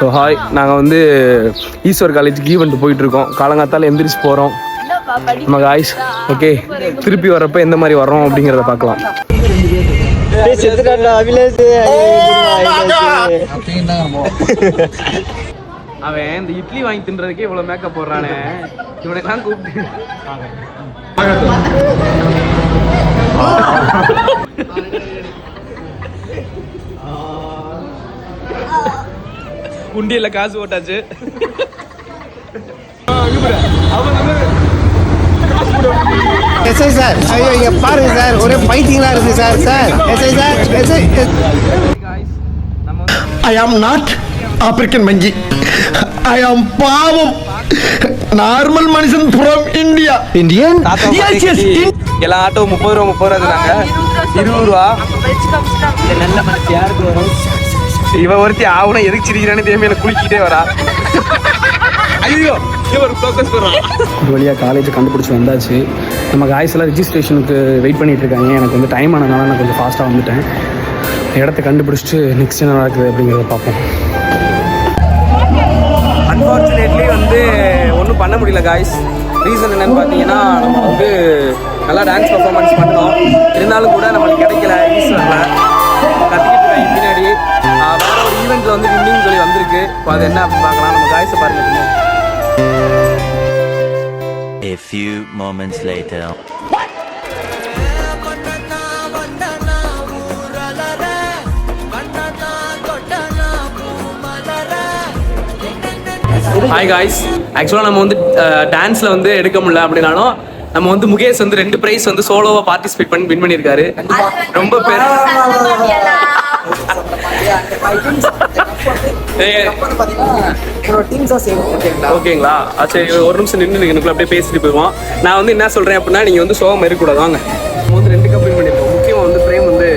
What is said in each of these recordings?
So hi, நாங்கள் வந்து ஈஸ்வர் காலேஜுக்கு ஈவெண்ட் போயிட்டுருக்கோம். காலங்காத்தால் எந்திரிச்சு போகிறோம். நம்ம காய்ஸ் ஓகே, திருப்பி வரப்போ எந்த மாதிரி வர்றோம் அப்படிங்கிறத பார்க்கலாம். அவன் இந்த இட்லி வாங்கி தின்றதுக்கே இவ்வளோ மேக்கப் போடுறானே, இவனைக்கெல்லாம் கூப்பிட்டு குண்டியில் காசு போட்டாச்சு. எஸ்ஐ சார், ஐயோ இங்க பாருங்க சார், ஒரே பைத்தியங்களா இருக்கு சார். Sir SI sir, SI. I am not African monkey, I am பாவம் நார்மல் மனுஷன் ஃப்ரம் இந்தியா. இந்தியன் எல்லா ஆட்டோ 30 ரூபா இருந்தாங்க. 20 ரூபா நல்ல மனசு யாருக்கு வரும்? இவன் ஒருத்தி ஆகுனா எதுக்கு சிரிக்கிறான்னு தெரியாம எனக்கு குளிக்கிட்டே வரா. ஐயோ ஒரு வழியாக காலேஜை கண்டுபிடிச்சி வந்தாச்சு. நம்ம காய்ஸ் எல்லாம் ரிஜிஸ்ட்ரேஷனுக்கு வெயிட் பண்ணிட்டு இருக்காங்க. எனக்கு வந்து டைம் ஆனதுனால நான் கொஞ்சம் ஃபாஸ்ட்டாக வந்துட்டேன். இடத்த கண்டுபிடிச்சிட்டு நெக்ஸ்ட் என்ன நடக்குது அப்படிங்கிறத பார்ப்போம். அன்ஃபார்ச்சுனேட்லி வந்து ஒன்றும் பண்ண முடியல காய்ஸ். ரீசன் என்னன்னு பார்த்தீங்கன்னா, நம்ம வந்து நல்லா டான்ஸ் பர்ஃபார்மன்ஸ் பண்ணோம். இருந்தாலும் கூட நம்மளுக்கு கிடைக்கல. ஈஸ்வரில் கற்றுக்கிட்டு இருக்காங்க பின்னாடி. வேற ஒரு ஈவெண்ட்டில் வந்து வின்னிங் சொல்லி வந்திருக்கு. இப்போ அது என்ன அப்படின்னு பார்க்கலாம். நம்ம காய்ஸை பாருங்க. A few moments later. Hi guys, ஆக்சுவலாக நம்ம வந்து டான்ஸில் வந்து எடுக்க முடியல அப்படின்னாலும் நம்ம வந்து முகேஷ் வந்து 2 ப்ரைஸ் வந்து சோலோவாக பார்ட்டிசிபேட் பண்ணி வின் பண்ணியிருக்காரு. ரொம்ப பேர் ஓகேங்களா? சரி, ஒரு நிமிஷம் நின்று எனக்கு அப்படியே பேசிட்டு போயிடுவோம். நான் வந்து என்ன சொல்கிறேன் அப்படின்னா, நீங்கள் வந்து சோகம் இருக்கக்கூடாது. வாங்க, நம்ம வந்து 2 கப் வின் பண்ணியிருக்கோம். முக்கியமாக வந்து பிரேம் வந்து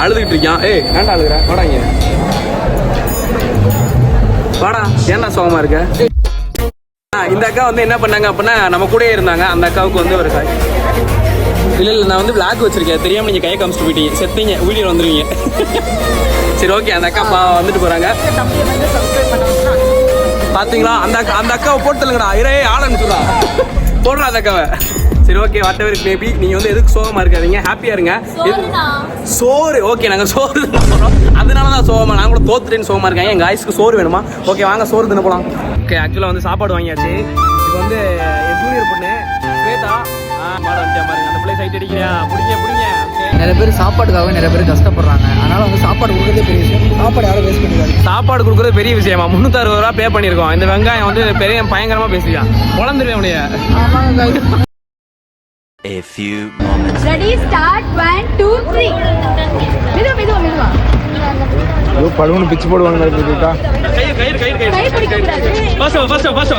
அழுதுகிட்டு இருக்கான். ஏன்டா அழுகுறேன்? வாடாங்க, வாடா. ஏன்டா சோகமாக இருக்க? இந்த அக்கா வந்து என்ன பண்ணாங்க அப்படின்னா, நம்ம கூடயே இருந்தாங்க. அந்த அக்காவுக்கு வந்து ஒரு காய் இல்லை, நான் வந்து விளாக் வச்சிருக்கேன். தெரியாமல் நீங்கள் கையை காமிச்சிட்டு போயிட்டீங்க, செத்தீங்க, வீடியோ வந்துடுவீங்க. சரி ஓகே, அந்த அக்கா வந்துட்டு போகிறாங்க. பார்த்தீங்களா? அந்த அக்காவை போட்டு தள்ளுங்கடா. ஆளன்னு சொல்லா போடுறா அந்த அக்காவை. சரி okay, what ever it may be. நீங்கள் வந்து எதுக்கு சோகமாக இருக்காதீங்க, ஹாப்பியாக இருங்க. சோறு ஓகே, நாங்கள் சோறு தின போகிறோம். அதனால தான் சோகமாக, நான் கூட தோத்துட்டேன்னு சோகமாக இருக்காங்க. எங்கள் காய்ஸ்க்கு சோறு வேணுமா? ஓகே வாங்க, சோறு தின போகலாம். ஓகே, ஆக்சுவலாக வந்து சாப்பாடு வாங்கியாச்சு. இப்போ வந்து என் ஜூனியர் பொண்ணு ஸ்வேதா மாட வந்துட்டா பாருங்க. அந்த பிள்ளை சைட் அடிக்கிறியா? பிடிங்க. நிறைய பேர் சாப்பாட்டுக்காகவே நிறைய பேர் கஷ்டப்படுறாங்க. அதனால வந்து சாப்பாடு கொடுக்குறதே பெரிய விஷயம். சாப்பாடு யாரும் வேஸ்ட் பண்ணிடுறாங்க. சாப்பாடு கொடுக்குறது பெரிய விஷயமா? 360 ரூபா பே பண்ணியிருக்கோம். இந்த வெங்காயம் வந்து பெரிய பயங்கரமாக பேசிக்கலாம். குழந்துருவேன் உடைய. A few moments. Ready, start, 1, 2, 3. மெதுவா. ஐயோ பலூன் பிச்சு போடுவாங்க.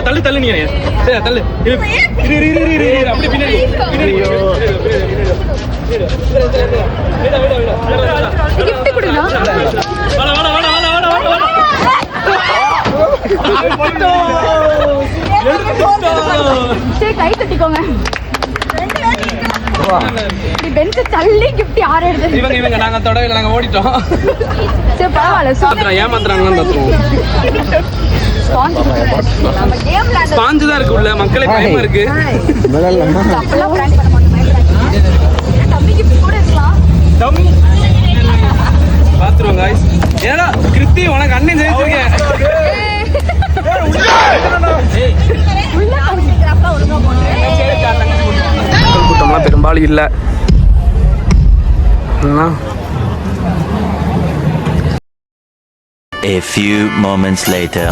கயிறு தள்ளு நீ. சரி தள்ளு. அப்படி பின்னாடி. gift கொடுங்க. சரி கை தட்டிக்கோங்க. இப்படி பென்ச் தள்ளி gift யார் எடுத்து? இவங்க நாங்க தொடவே, நாங்க ஓடிட்டோம். சரி பரவாயில்ல. ஏமாத்துறாங்கன்னு தத்துவோம். ஸ்பாஞ்சு தான் இருக்கு உள்ள. மக்களே பயமா இருக்கு. அப்பெல்லாம் பிராங்க் பண்ண மாட்டோம். தம்பி gift கூட இருக்கலாம். பாத்துருவோம் காய்ஸ். ஏடா கிருத்தி, உனக்கு அண்ணன் ஜெயிச்சிருக்கேன். கூட்டம்லாம் பெரும்பாலும் இல்லை. A few moments later.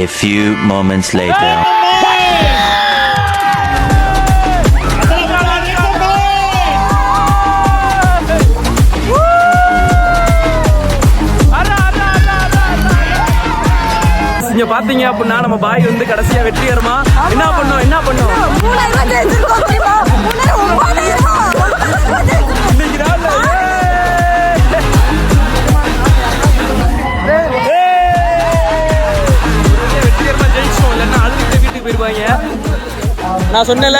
A few moments later. இங்க பாத்தீங்க அப்படின்னா நம்ம பாய் வந்து கடைசியா வெற்றிகரமா என்ன பண்ணோம் இன்னைக்கு நாள்ல வெற்றிகரமா ஜெயிச்சோம். இல்லைன்னா அழுதுகிட்ட வீட்டுக்கு போயிருவாங்க. நான் சொன்னேன்ல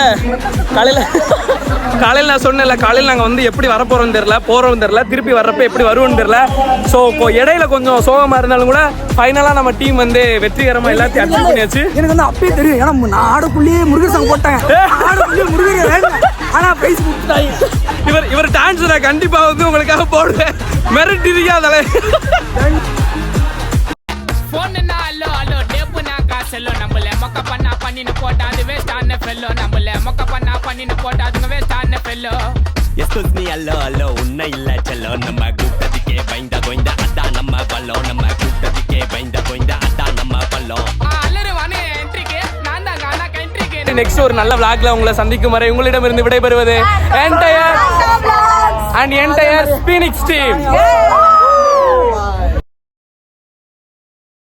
காலையில் நான் சொன்னேன்ல காலையில் நாங்கள் வந்து எப்படி வரப்போகிறோம்னு தெரில போகிறோம்னு தெரில திருப்பி வர்றப்ப எப்படி வருவோம்னு தெரில. ஸோ இடையில கொஞ்சம் சோகமாக இருந்தாலும் கூட ஃபைனலாக நம்ம டீம் வந்து வெற்றிகரமாக எல்லாத்தையும் அச்சீவ் பண்ணியாச்சு. எனக்கு வந்து அப்பயே தெரியும், ஏன்னா நான் ஆடுக்குள்ளேயே முருகர் சாங் போட்டேன், ஆடுக்குள்ளேயே முருகர் வேணும், ஆனால் பிரைஸ் கொடுத்துட்டாங்க. இவர் டான்ஸ் நான் கண்டிப்பாக வந்து உங்களுக்காக போடுவேன். மிரட்டிருக்காதே. Excuse me, hello, உன்னை இல்ல செல்லோ நம்ம கூட்டத்துக்கே பயந்த கோய்ந்த அதான் நம்ம பல்லோ நம்ம கூட்டத்துக்கே பயந்த கோய்ந்த அதான் நம்ம பல்லோ. நெக்ஸ்ட் ஒரு நல்ல vlogல உங்களை சந்திக்கும் வரை உங்களிடமிருந்து விடைபெறுவது என்டையர் ஸ்பீனிக்ஸ் டீம்.